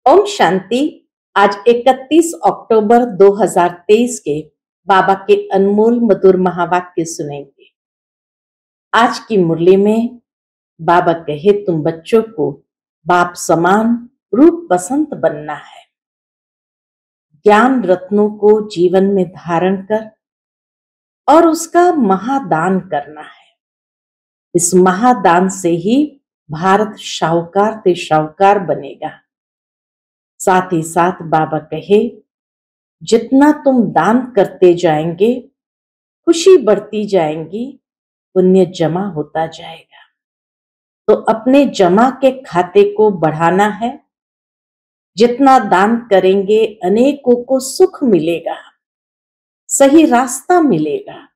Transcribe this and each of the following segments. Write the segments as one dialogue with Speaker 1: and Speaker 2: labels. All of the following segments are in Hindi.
Speaker 1: ओम शांति। आज 31 अक्टूबर 2023 के बाबा के अनमोल मधुर महावाक्य सुनेंगे। आज की मुरली में बाबा कहे, तुम बच्चों को बाप समान रूप पसंद बनना है। ज्ञान रत्नों को जीवन में धारण कर और उसका महादान करना है। इस महादान से ही भारत शाहूकार से शाहूकार बनेगा। साथ ही साथ बाबा कहे, जितना तुम दान करते जाएंगे खुशी बढ़ती जाएंगी, पुण्य जमा होता जाएगा। तो अपने जमा के खाते को बढ़ाना है। जितना दान करेंगे अनेकों को सुख मिलेगा, सही रास्ता मिलेगा।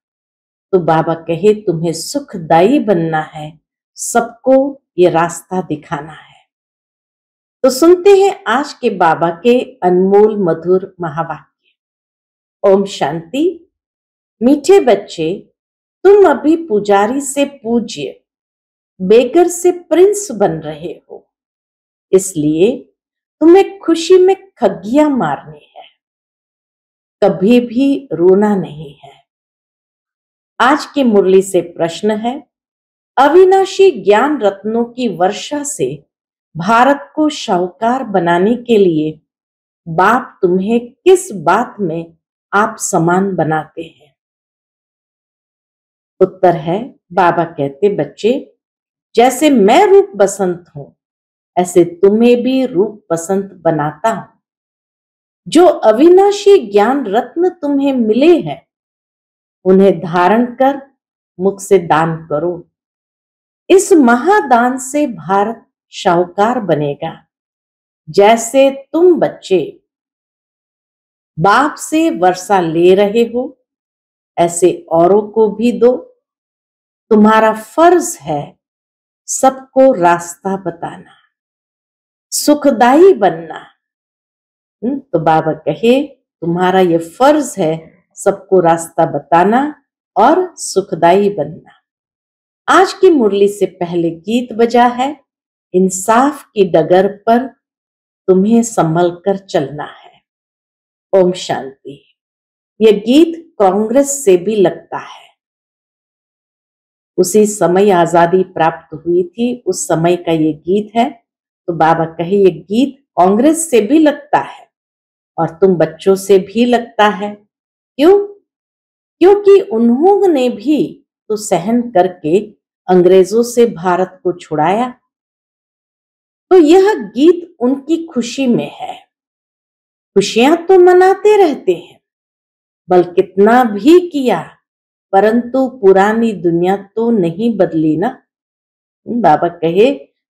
Speaker 1: तो बाबा कहे, तुम्हें सुखदायी बनना है, सबको ये रास्ता दिखाना है। तो सुनते हैं आज के बाबा के अनमोल मधुर महावाक्य। ओम शांति। मीठे बच्चे, तुम अभी पुजारी से पूज्य, बेगर से प्रिंस बन रहे हो, इसलिए तुम्हें खुशी में खग्गियां मारनी है, कभी भी रोना नहीं है। आज की मुरली से प्रश्न है, अविनाशी ज्ञान रत्नों की वर्षा से भारत को शाहूकार बनाने के लिए बाप तुम्हें किस बात में आप समान बनाते हैं? उत्तर है, बाबा कहते, बच्चे, जैसे मैं रूप बसंत हूं, ऐसे तुम्हें भी रूप बसंत बनाता हूं। जो अविनाशी ज्ञान रत्न तुम्हें मिले हैं, उन्हें धारण कर मुख से दान करो। इस महादान से भारत शाहूकार बनेगा। जैसे तुम बच्चे बाप से वर्षा ले रहे हो, ऐसे औरों को भी दो। तुम्हारा फर्ज है सबको रास्ता बताना, सुखदाई बनना। तो बाबा कहे, तुम्हारा ये फर्ज है सबको रास्ता बताना और सुखदाई बनना। आज की मुरली से पहले गीत बजा है, इंसाफ की डगर पर तुम्हें संभल कर चलना है। ओम शांति। यह गीत कांग्रेस से भी लगता है। उसी समय आजादी प्राप्त हुई थी, उस समय का ये गीत है। तो बाबा कहे, ये गीत कांग्रेस से भी लगता है और तुम बच्चों से भी लगता है। क्यों? क्योंकि उन्होंने भी तो सहन करके अंग्रेजों से भारत को छुड़ाया। तो यह गीत उनकी खुशी में है। खुशियां तो मनाते रहते हैं, बल कितना भी किया, परंतु पुरानी दुनिया तो नहीं बदली ना। बाबा कहे,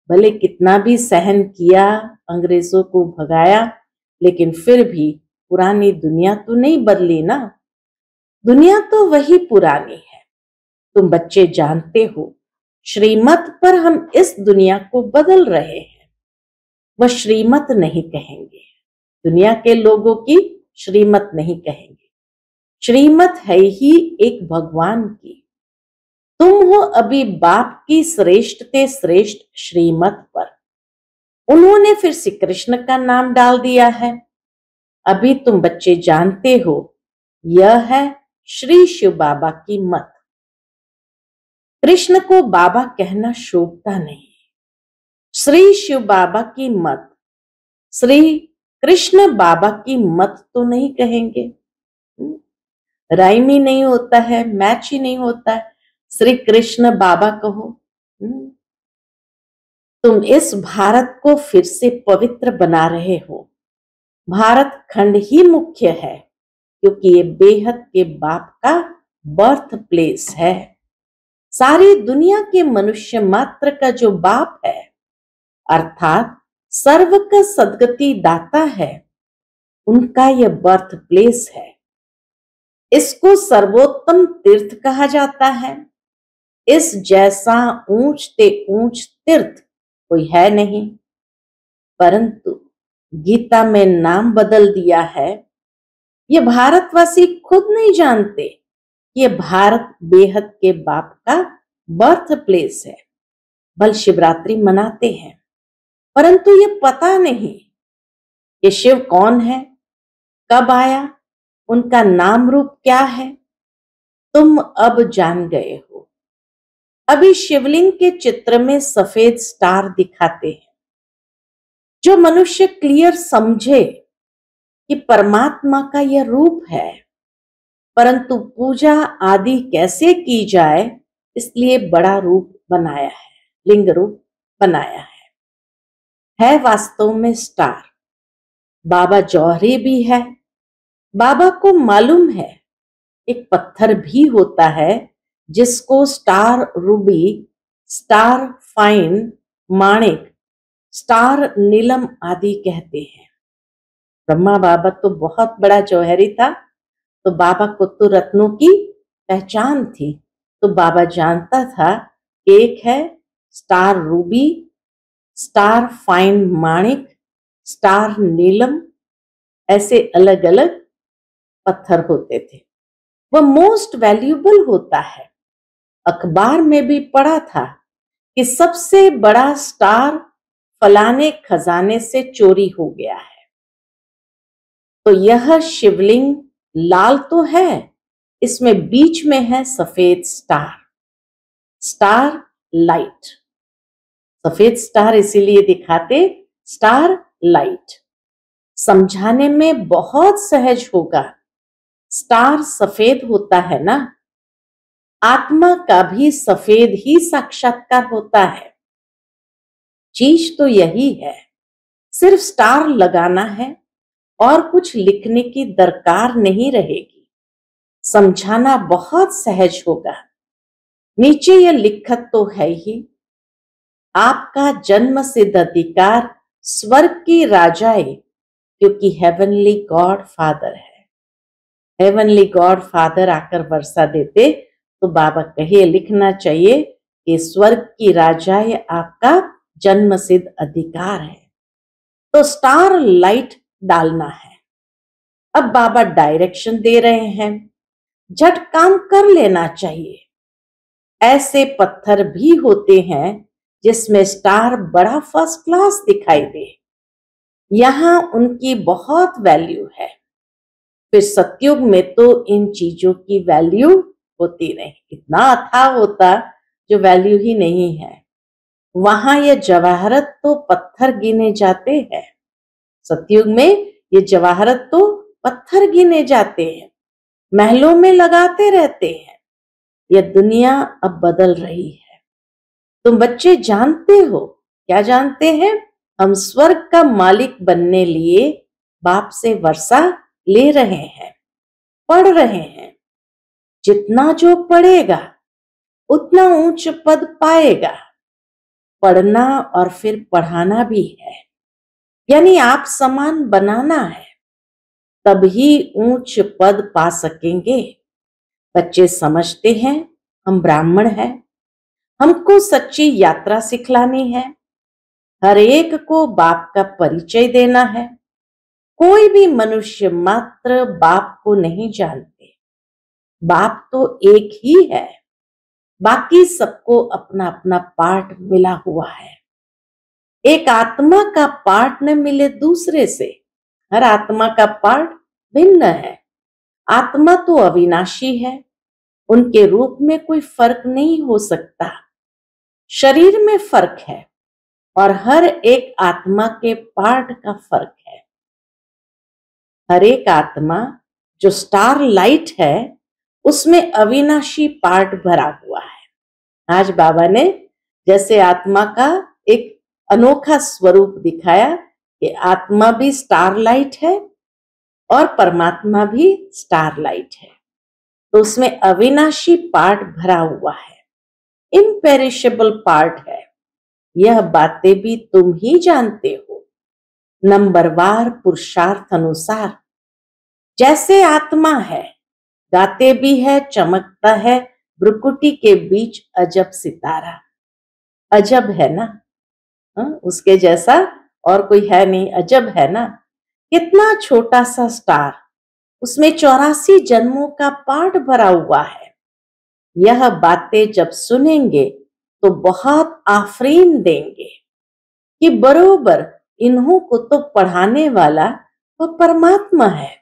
Speaker 1: भले कितना भी सहन किया, अंग्रेजों को भगाया, लेकिन फिर भी पुरानी दुनिया तो नहीं बदली ना। दुनिया तो वही पुरानी है। तुम बच्चे जानते हो, श्रीमत पर हम इस दुनिया को बदल रहे हैं। वह श्रीमत नहीं कहेंगे, दुनिया के लोगों की श्रीमत नहीं कहेंगे। श्रीमत है ही एक भगवान की। तुम हो अभी बाप की श्रेष्ठ ते श्रेष्ठ श्रीमत पर। उन्होंने फिर श्री कृष्ण का नाम डाल दिया है। अभी तुम बच्चे जानते हो, यह है श्री शिव बाबा की मत। कृष्ण को बाबा कहना शोभता नहीं। श्री शिव बाबा की मत, श्री कृष्ण बाबा की मत तो नहीं कहेंगे। राइम ही नहीं होता है, मैच ही नहीं होता है। श्री कृष्ण बाबा कहो। तुम इस भारत को फिर से पवित्र बना रहे हो। भारत खंड ही मुख्य है, क्योंकि ये बेहद के बाप का बर्थ प्लेस है। सारी दुनिया के मनुष्य मात्र का जो बाप है, अर्थात सर्व का सदगति दाता है, उनका यह बर्थ प्लेस है। इसको सर्वोत्तम तीर्थ कहा जाता है। इस जैसा ऊंच ते ऊंच तीर्थ कोई है नहीं। परंतु गीता में नाम बदल दिया है। ये भारतवासी खुद नहीं जानते, ये भारत बेहद के बाप का बर्थ प्लेस है। बल शिवरात्रि मनाते हैं, परंतु ये पता नहीं ये शिव कौन है, कब आया, उनका नाम रूप क्या है, तुम अब जान गए हो। अभी शिवलिंग के चित्र में सफेद स्टार दिखाते हैं। जो मनुष्य क्लियर समझे कि परमात्मा का यह रूप है, परंतु पूजा आदि कैसे की जाए, इसलिए बड़ा रूप बनाया है, लिंग रूप बनाया है वास्तव में स्टार। बाबा जौहरी भी है। बाबा को मालूम है एक पत्थर भी होता है जिसको स्टार रूबी, स्टार फाइन, माणिक, स्टार नीलम आदि कहते हैं। ब्रह्मा बाबा तो बहुत बड़ा जौहरी था, तो बाबा को तो रत्नों की पहचान थी। तो बाबा जानता था कि एक है स्टार रूबी, स्टार फाइन माणिक, स्टार नीलम, ऐसे अलग अलग पत्थर होते थे। वह मोस्ट वैल्यूएबल होता है। अखबार में भी पढ़ा था कि सबसे बड़ा स्टार फलाने खजाने से चोरी हो गया है। तो यह शिवलिंग लाल तो है, इसमें बीच में है सफेद स्टार, स्टार लाइट। सफेद स्टार इसीलिए दिखाते स्टार लाइट। समझाने में बहुत सहज होगा। स्टार सफेद होता है ना, आत्मा का भी सफेद ही साक्षात्कार होता है। चीज तो यही है, सिर्फ स्टार लगाना है और कुछ लिखने की दरकार नहीं रहेगी। समझाना बहुत सहज होगा। नीचे यह लिखत तो है ही, आपका जन्म सिद्ध अधिकार स्वर्ग की राजाए, क्योंकि हेवनली गॉड फादर है। हेवनली गॉड फादर आकर वर्षा देते तो बाबा कहे लिखना चाहिए कि स्वर्ग की राजाए आपका जन्म सिद्ध अधिकार है। तो स्टार लाइट डालना है। अब बाबा डायरेक्शन दे रहे हैं, झट काम कर लेना चाहिए। ऐसे पत्थर भी होते हैं जिसमें स्टार बड़ा फर्स्ट क्लास दिखाई दे, यहां उनकी बहुत वैल्यू है। फिर सतयुग में तो इन चीजों की वैल्यू होती नहीं, इतना अथाह होता जो वैल्यू ही नहीं है। वहां ये जवाहरत तो पत्थर गिने जाते हैं। सतयुग में ये जवाहरत तो पत्थर गिने जाते हैं, महलों में लगाते रहते हैं। यह दुनिया अब बदल रही है। तुम बच्चे जानते हो, क्या जानते हैं? हम स्वर्ग का मालिक बनने लिए बाप से वर्षा ले रहे हैं, पढ़ रहे हैं। जितना जो पढ़ेगा उतना ऊंच पद पाएगा। पढ़ना और फिर पढ़ाना भी है, यानी आप समान बनाना है, तभी ऊंच पद पा सकेंगे। बच्चे समझते हैं हम ब्राह्मण हैं, हमको सच्ची यात्रा सिखलानी है, हर एक को बाप का परिचय देना है। कोई भी मनुष्य मात्र बाप को नहीं जानते। बाप तो एक ही है, बाकी सबको अपना अपना पार्ट मिला हुआ है। एक आत्मा का पार्ट न मिले दूसरे से। हर आत्मा का पार्ट भिन्न है। आत्मा तो अविनाशी है, उनके रूप में कोई फर्क नहीं हो सकता। शरीर में फर्क है और हर एक आत्मा के पार्ट का फर्क है। हर एक आत्मा जो स्टार लाइट है उसमें अविनाशी पार्ट भरा हुआ है। आज बाबा ने जैसे आत्मा का एक अनोखा स्वरूप दिखाया कि आत्मा भी स्टार लाइट है और परमात्मा भी स्टार लाइट है, तो उसमें अविनाशी पार्ट भरा हुआ है, इम्पेरिशेबल पार्ट है। यह बातें भी तुम ही जानते हो। नंबरवार पुरुषार्थ अनुसार जैसे आत्मा है, गाते भी है, चमकता है, भ्रुकुटी के बीच अजब सितारा। अजब है ना, उसके जैसा और कोई है नहीं, अजब है ना। कितना छोटा सा स्टार, उसमें 84 जन्मों का पार्ट भरा हुआ है। यह बातें जब सुनेंगे तो बहुत आफरीन देंगे कि बरोबर इन्हों को तो पढ़ाने वाला वह परमात्मा है,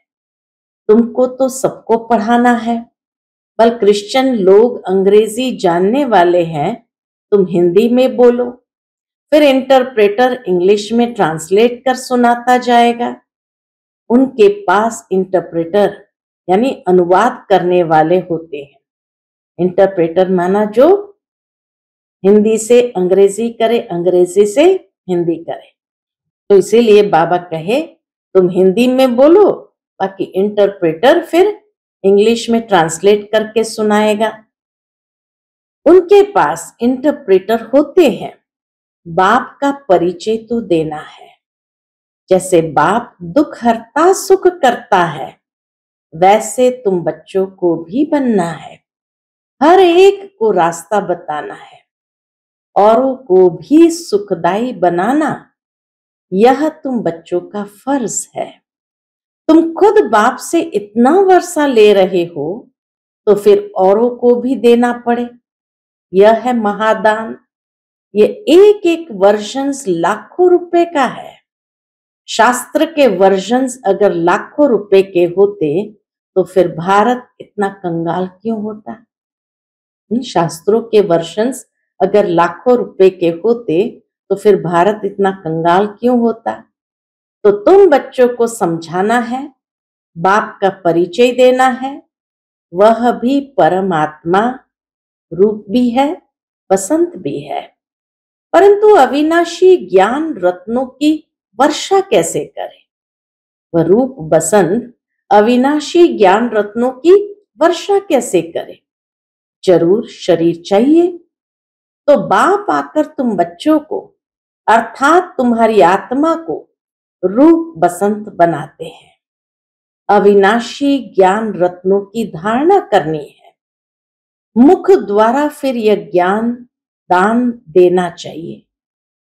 Speaker 1: तुमको तो सबको पढ़ाना है। पर क्रिश्चियन लोग अंग्रेजी जानने वाले हैं, तुम हिंदी में बोलो, फिर इंटरप्रेटर इंग्लिश में ट्रांसलेट कर सुनाता जाएगा। उनके पास इंटरप्रेटर यानी अनुवाद करने वाले होते हैं। इंटरप्रेटर माना जो हिंदी से अंग्रेजी करे, अंग्रेजी से हिंदी करे। तो इसीलिए बाबा कहे तुम हिंदी में बोलो, बाकी इंटरप्रेटर फिर इंग्लिश में ट्रांसलेट करके सुनाएगा। उनके पास इंटरप्रेटर होते हैं। बाप का परिचय तो देना है। जैसे बाप दुख हरता सुख करता है, वैसे तुम बच्चों को भी बनना है। हर एक को रास्ता बताना है, औरों को भी सुखदाई बनाना, यह तुम बच्चों का फर्ज है। तुम खुद बाप से इतना वर्षा ले रहे हो, तो फिर औरों को भी देना पड़े। यह है महादान। ये एक एक वर्जन्स लाखों रुपए का है। शास्त्र के वर्जन्स अगर लाखों रुपए के होते तो फिर भारत इतना कंगाल क्यों होता? शास्त्रों के वर्जन्स अगर लाखों रुपए के होते तो फिर भारत इतना कंगाल क्यों होता? तो तुम बच्चों को समझाना है, बाप का परिचय देना है। वह भी परमात्मा रूप भी है, बसंत भी है। परंतु अविनाशी ज्ञान रत्नों की वर्षा कैसे करे? वह रूप बसंत अविनाशी ज्ञान रत्नों की वर्षा कैसे करे? जरूर शरीर चाहिए। तो बाप आकर तुम बच्चों को अर्थात तुम्हारी आत्मा को रूप बसंत बनाते हैं। अविनाशी ज्ञान रत्नों की धारणा करनी है। मुख द्वारा फिर यह ज्ञान दान देना चाहिए।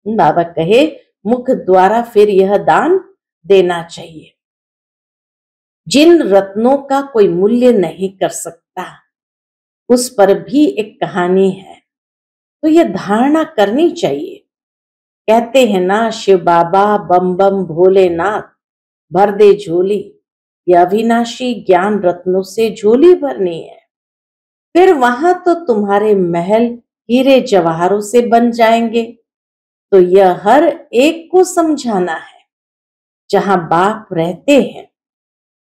Speaker 1: बाबा कहे मुख द्वारा फिर यह दान देना चाहिए। जिन रत्नों का कोई मूल्य नहीं कर सकता, उस पर भी एक कहानी है, तो यह धारणा करनी चाहिए। कहते हैं ना, शिव बाबा बम बम भोलेनाथ भर दे झोली। यह अविनाशी ज्ञान रत्नों से झोली भरनी है। फिर वहां तो तुम्हारे महल हीरे जवाहरों से बन जाएंगे। तो यह हर एक को समझाना है। जहां बाप रहते हैं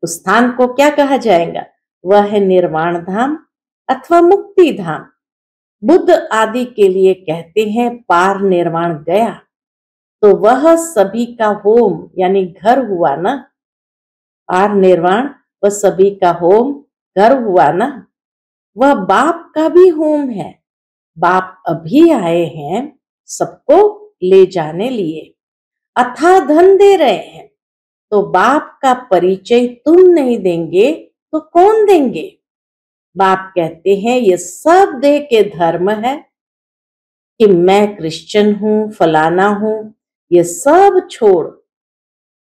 Speaker 1: उस स्थान को क्या कहा जाएगा? वह है निर्वाण धाम अथवा मुक्ति धाम। बुद्ध आदि के लिए कहते हैं पार निर्वाण गया, तो वह सभी का होम यानी घर हुआ ना। पार निर्वाण वह सभी का होम घर हुआ ना। वह बाप का भी होम है। बाप अभी आए हैं सबको ले जाने लिए, अथाह धन दे रहे हैं। तो बाप का परिचय तुम नहीं देंगे तो कौन देंगे? बाप कहते हैं ये सब देह के धर्म है कि मैं क्रिश्चियन हूं, फलाना हूं, ये सब छोड़,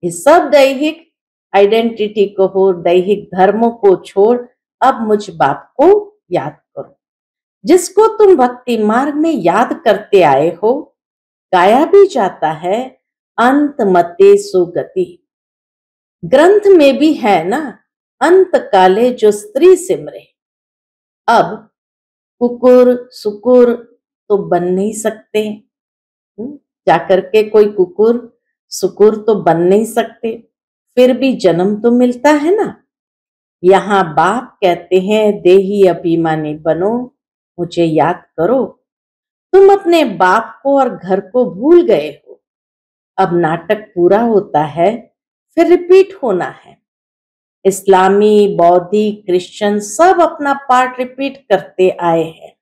Speaker 1: ये सब दैहिक आइडेंटिटी को हो, दैहिक धर्मों को छोड़, अब मुझ बाप को याद करो। जिसको तुम भक्ति मार्ग में याद करते आए हो, गाया भी जाता है अंत मते सुगति। ग्रंथ में भी है ना, अंत काले जो स्त्री सिमरे। अब कुकुर सुकुर तो बन नहीं सकते। जाकर के कोई कुकुर सुकुर तो बन नहीं सकते, फिर भी जन्म तो मिलता है ना। यहाँ बाप कहते हैं देही अभिमानी बनो, मुझे याद करो। तुम अपने बाप को और घर को भूल गए हो। अब नाटक पूरा होता है, फिर रिपीट होना है। इस्लामी, बौद्धी, क्रिश्चियन सब अपना पार्ट रिपीट करते आए हैं।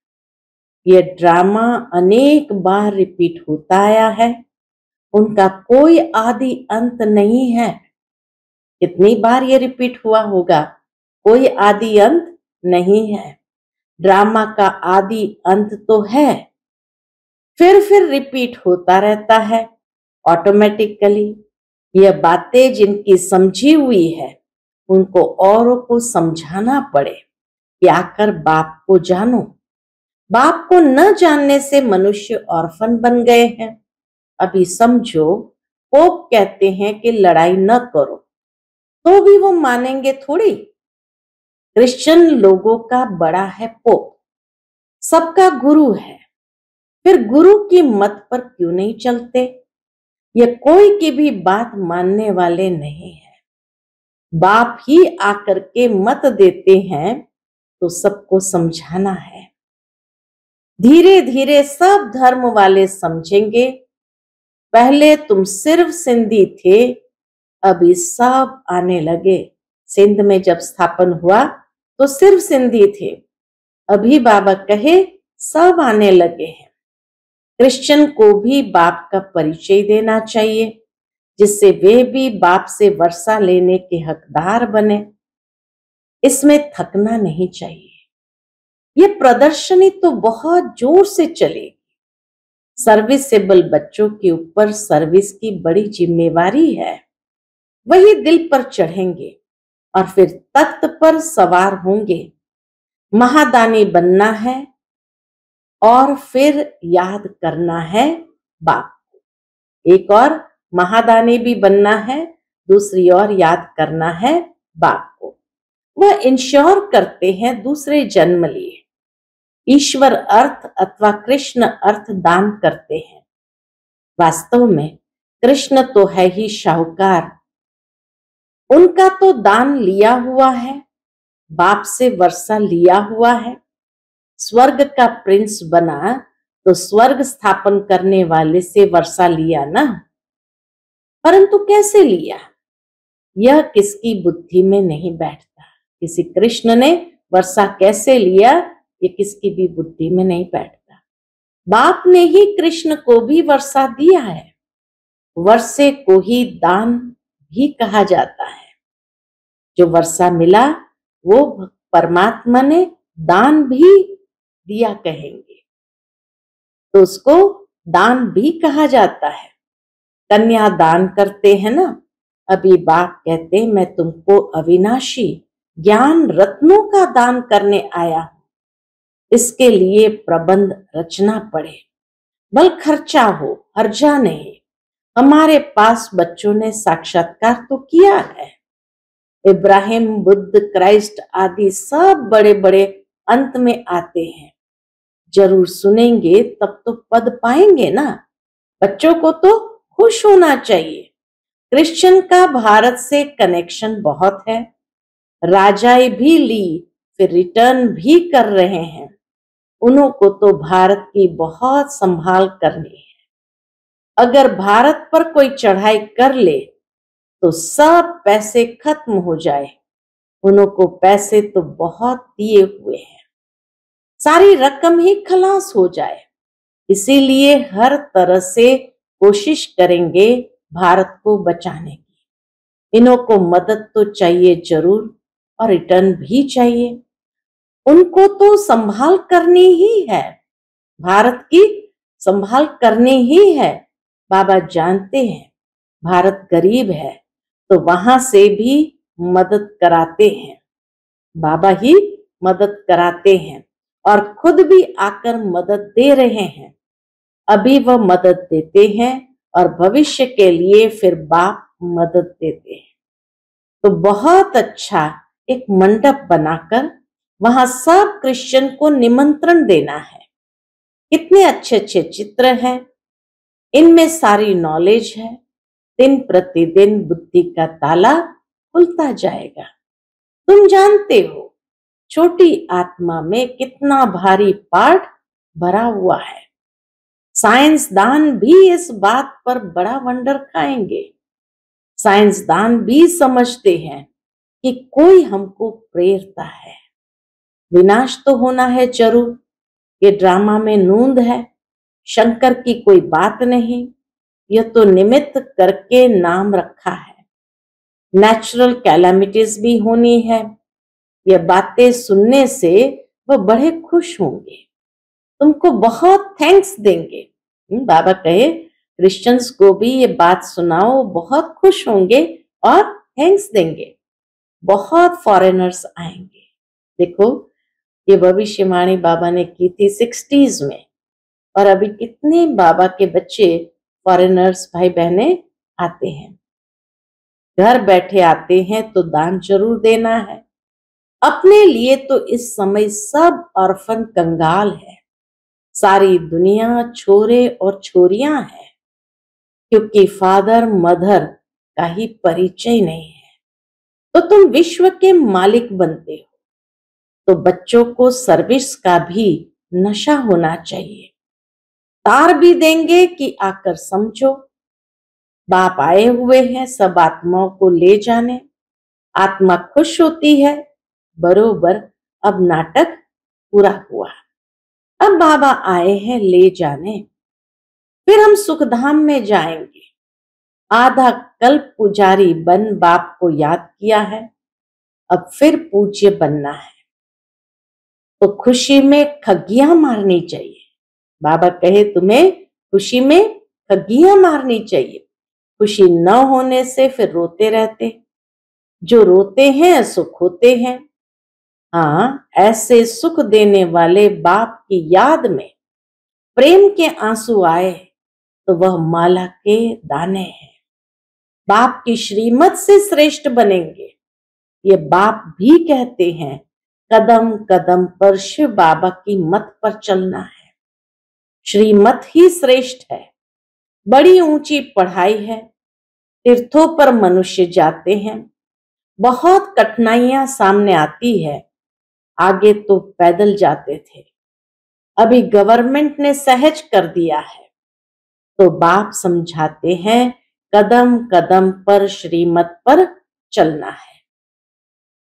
Speaker 1: यह ड्रामा अनेक बार रिपीट होता आया है। उनका कोई आदि अंत नहीं है। कितनी बार ये रिपीट हुआ होगा, कोई आदि अंत नहीं है। ड्रामा का आदि अंत तो है, फिर रिपीट होता रहता है ऑटोमेटिकली। यह बातें जिनकी समझी हुई है उनको औरों को समझाना पड़े कि आकर बाप को जानो। बाप को न जानने से मनुष्य ऑर्फन बन गए हैं। अभी समझो पोप कहते हैं कि लड़ाई न करो, तो भी वो मानेंगे थोड़ी। क्रिश्चियन लोगों का बड़ा है पोप, सबका गुरु है, फिर गुरु की मत पर क्यों नहीं चलते? ये कोई की भी बात मानने वाले नहीं है। बाप ही आकर के मत देते हैं तो सबको समझाना है। धीरे धीरे सब धर्म वाले समझेंगे, पहले तुम सिर्फ सिंधी थे, अभी सब आने लगे। सिंध में जब स्थापन हुआ तो सिर्फ सिंधी थे, अभी बाबा कहे सब आने लगे हैं। क्रिश्चियन को भी बाप का परिचय देना चाहिए, जिससे वे भी बाप से वर्षा लेने के हकदार बने। इसमें थकना नहीं चाहिए। ये प्रदर्शनी तो बहुत जोर से चलेगी। सर्विसेबल बच्चों के ऊपर सर्विस की बड़ी जिम्मेवारी है। वही दिल पर चढ़ेंगे और फिर तख्त पर सवार होंगे। महादानी बनना है और फिर याद करना है बाप को। एक और महादानी भी बनना है, दूसरी ओर याद करना है बाप को। वह इंश्योर करते हैं दूसरे जन्म लिए। ईश्वर अर्थ अथवा कृष्ण अर्थ दान करते हैं। वास्तव में कृष्ण तो है ही शाहूकार, उनका तो दान लिया हुआ है, बाप से वर्षा लिया हुआ है। स्वर्ग का प्रिंस बना तो स्वर्ग स्थापन करने वाले से वर्षा लिया ना, परंतु कैसे लिया यह किसकी बुद्धि में नहीं बैठता। किसी कृष्ण ने वर्षा कैसे लिया ये किसकी भी बुद्धि में नहीं बैठता। बाप ने ही कृष्ण को भी वर्षा दिया है। वर्षे को ही दान भी कहा जाता है। जो वर्षा मिला वो परमात्मा ने दान भी दिया कहेंगे, तो उसको दान भी कहा जाता है। कन्या दान करते हैं ना, अभी बाप कहते मैं तुमको अविनाशी ज्ञान रत्नों का दान करने आया हूं। इसके लिए प्रबंध रचना पड़े, बल खर्चा हो, हर्जा नहीं। हमारे पास बच्चों ने साक्षात्कार तो किया है। इब्राहिम, बुद्ध, क्राइस्ट आदि सब बड़े बड़े अंत में आते हैं। जरूर सुनेंगे तब तो पद पाएंगे ना। बच्चों को तो खुश होना चाहिए। क्रिश्चियन का भारत से कनेक्शन बहुत है। राजाई भी ली फिर रिटर्न भी कर रहे हैं। उन्हों को तो भारत की बहुत संभाल करनी है। अगर भारत पर कोई चढ़ाई कर ले तो सब पैसे खत्म हो जाए। उन्हों को पैसे तो बहुत दिए हुए हैं, सारी रकम ही खलास हो जाए। इसीलिए हर तरह से कोशिश करेंगे भारत को बचाने की। इन्हों को मदद तो चाहिए जरूर और रिटर्न भी चाहिए। उनको तो संभाल करनी ही है, भारत की संभाल करनी ही है। बाबा जानते हैं भारत गरीब है तो वहां से भी मदद कराते हैं। बाबा ही मदद कराते हैं और खुद भी आकर मदद दे रहे हैं। अभी वह मदद देते हैं और भविष्य के लिए फिर बाप मदद देते हैं। तो बहुत अच्छा एक मंडप बनाकर वहां सब क्रिश्चियन को निमंत्रण देना है। कितने अच्छे अच्छे चित्र हैं, इनमें सारी नॉलेज है। दिन प्रतिदिन बुद्धि का ताला खुलता जाएगा। तुम जानते हो छोटी आत्मा में कितना भारी पाठ भरा हुआ है। साइंसदान भी इस बात पर बड़ा वंडर खाएंगे। साइंसदान भी समझते हैं कि कोई हमको प्रेरता है। विनाश तो होना है जरूर, ये ड्रामा में नूंद है। शंकर की कोई बात नहीं, यह तो निमित्त करके नाम रखा है। नेचुरल कैलामिटीज भी होनी है। यह बातें सुनने से वह बड़े खुश होंगे, तुमको बहुत थैंक्स देंगे। बाबा कहे क्रिश्चियंस को भी ये बात सुनाओ, बहुत खुश होंगे और थैंक्स देंगे। बहुत फॉरेनर्स आएंगे। देखो ये भविष्यवाणी बाबा ने की थी 60s में, और अभी कितने बाबा के बच्चे फॉरेनर्स भाई बहने आते हैं, घर बैठे आते हैं तो दान जरूर देना है। अपने लिए तो इस समय सब ऑर्फन कंगाल है, सारी दुनिया छोरे और छोरियां हैं, क्योंकि फादर मदर का ही परिचय नहीं है। तो तुम विश्व के मालिक बनते हो, तो बच्चों को सर्विस का भी नशा होना चाहिए। तार भी देंगे कि आकर समझो, बाप आए हुए हैं सब आत्माओं को ले जाने। आत्मा खुश होती है, बरोबर अब नाटक पूरा हुआ, अब बाबा आए हैं ले जाने, फिर हम सुखधाम में जाएंगे। आधा कल्प पुजारी बन बाप को याद किया है, अब फिर पूज्य बनना है। तो खुशी में खग्गियां मारनी चाहिए। बाबा कहे तुम्हें खुशी में खग्गियां मारनी चाहिए। खुशी न होने से फिर रोते रहते, जो रोते हैं सुख होते हैं। हाँ, ऐसे सुख देने वाले बाप की याद में प्रेम के आंसू आए तो वह माला के दाने हैं। बाप की श्रीमत से श्रेष्ठ बनेंगे, ये बाप भी कहते हैं। कदम कदम पर शिव बाबा की मत पर चलना है, श्रीमत ही श्रेष्ठ है। बड़ी ऊंची पढ़ाई है, तीर्थों पर मनुष्य जाते हैं, बहुत कठिनाइयां सामने आती है। आगे तो पैदल जाते थे, अभी गवर्नमेंट ने सहज कर दिया है। तो बाप समझाते हैं कदम कदम पर श्रीमत पर चलना है।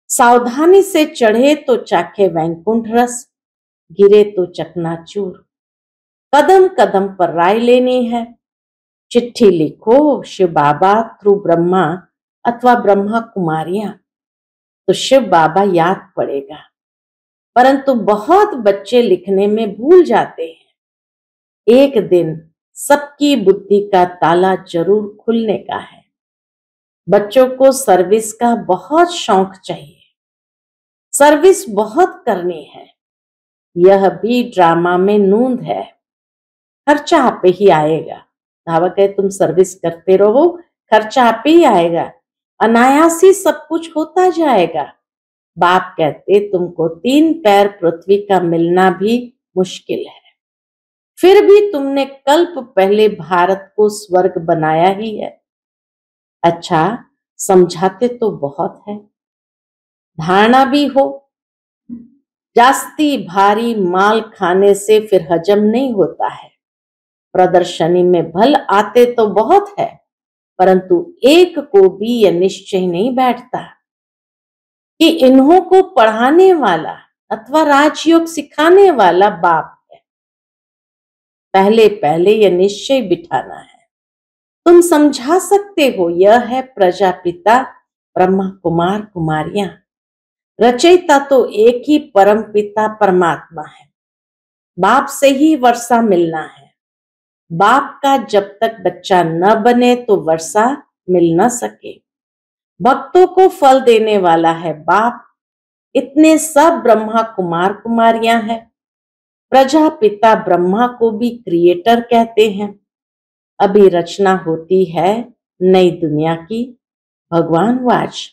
Speaker 1: सावधानी से चढ़े तो चाखे वैकुंठ रस, गिरे तो चकनाचूर। कदम कदम पर राय लेनी है। चिट्ठी लिखो शिव बाबा थ्रू ब्रह्मा अथवा ब्रह्मा कुमारियां, तो शिव बाबा याद पड़ेगा। परंतु बहुत बच्चे लिखने में भूल जाते हैं। एक दिन सबकी बुद्धि का ताला जरूर खुलने का है। बच्चों को सर्विस का बहुत शौक चाहिए, सर्विस बहुत करनी है। यह भी ड्रामा में नूंद है, खर्चा आप पे ही आएगा। धावा कहे तुम सर्विस करते रहो, खर्चा आप पे ही आएगा, अनायास ही सब कुछ होता जाएगा। बाप कहते तुमको 3 पैर पृथ्वी का मिलना भी मुश्किल है, फिर भी तुमने कल्प पहले भारत को स्वर्ग बनाया ही है। अच्छा, समझाते तो बहुत है, धारणा भी हो। जास्ती भारी माल खाने से फिर हजम नहीं होता है। प्रदर्शनी में भल आते तो बहुत है, परंतु एक को भी यह निश्चय नहीं बैठता कि इन्हों को पढ़ाने वाला अथवा राजयोग सिखाने वाला बाप है। पहले पहले यह निश्चय बिठाना है। तुम समझा सकते हो, यह है प्रजापिता ब्रह्मा कुमार कुमारियां। रचयिता तो एक ही परम पिता परमात्मा है। बाप से ही वर्षा मिलना है। बाप का जब तक बच्चा न बने तो वर्षा मिल न सके। भक्तों को फल देने वाला है बाप। इतने सब ब्रह्मा कुमार कुमारियां हैं। प्रजापिता ब्रह्मा को भी क्रिएटर कहते हैं। अभी रचना होती है नई दुनिया की। भगवान वाच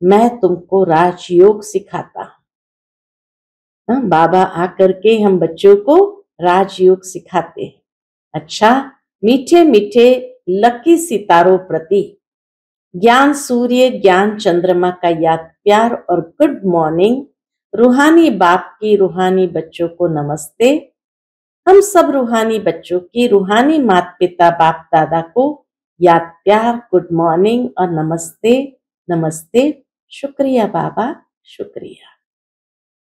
Speaker 1: मैं तुमको राजयोग सिखाता हूं। बाबा आकर के हम बच्चों को राजयोग सिखाते हैं। अच्छा, मीठे मीठे लकी सितारों प्रति ज्ञान सूर्य ज्ञान चंद्रमा का याद प्यार और गुड मॉर्निंग। रूहानी बाप की रूहानी बच्चों को नमस्ते। हम सब रूहानी बच्चों की रूहानी माता पिता बाप दादा को याद प्यार गुड मॉर्निंग और नमस्ते नमस्ते। शुक्रिया बाबा, शुक्रिया।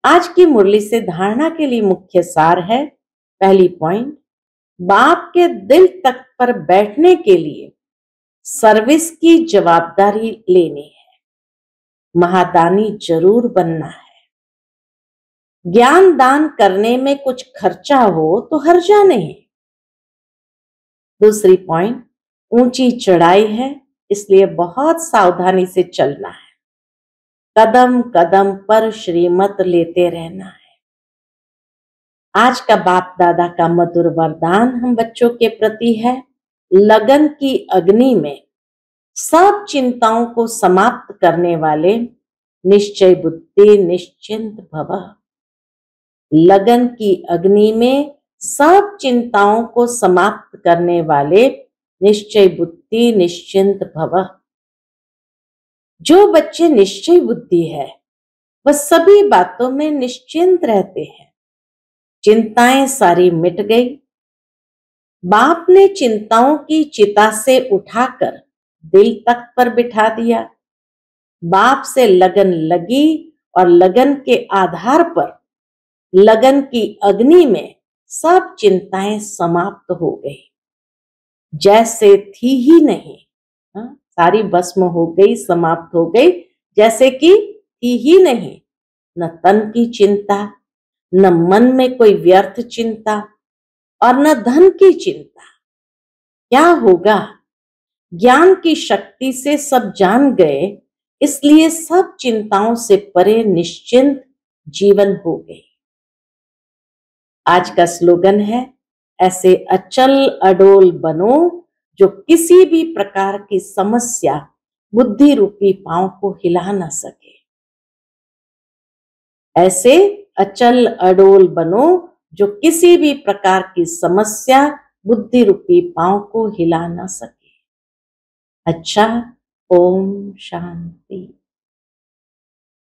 Speaker 1: आज की मुरली से धारणा के लिए मुख्य सार है। पहली पॉइंट, बाप के दिल तख्त पर बैठने के लिए सर्विस की जवाबदारी लेनी है। महादानी जरूर बनना है। ज्ञान दान करने में कुछ खर्चा हो तो हर्जा नहीं। दूसरी पॉइंट, ऊंची चढ़ाई है, इसलिए बहुत सावधानी से चलना है। कदम कदम पर श्रीमत लेते रहना है। आज का बाप दादा का मधुर वरदान हम बच्चों के प्रति है, लगन की अग्नि में सब चिंताओं को समाप्त करने वाले निश्चय बुद्धि निश्चिंत भव। लगन की अग्नि में सब चिंताओं को समाप्त करने वाले निश्चय बुद्धि निश्चिंत भव। जो बच्चे निश्चय बुद्धि है वह सभी बातों में निश्चिंत रहते हैं। चिंताएं सारी मिट गई। बाप ने चिंताओं की चिता से उठाकर दिल तक पर बिठा दिया। बाप से लगन लगी और लगन के आधार पर लगन की अग्नि में सब चिंताएं समाप्त हो गई, जैसे थी ही नहीं। सारी भस्म हो गई, समाप्त हो गई, जैसे कि थी ही नहीं। न तन की चिंता, न मन में कोई व्यर्थ चिंता और न धन की चिंता। क्या होगा? ज्ञान की शक्ति से सब जान गए, इसलिए सब चिंताओं से परे निश्चिंत जीवन हो गई। आज का स्लोगन है, ऐसे अचल अडोल बनो जो किसी भी प्रकार की समस्या बुद्धि रूपी पांव को हिला न सके। ऐसे अचल अडोल बनो जो किसी भी प्रकार की समस्या बुद्धि रूपी पांव को हिला न सके। अच्छा, ओम शांति।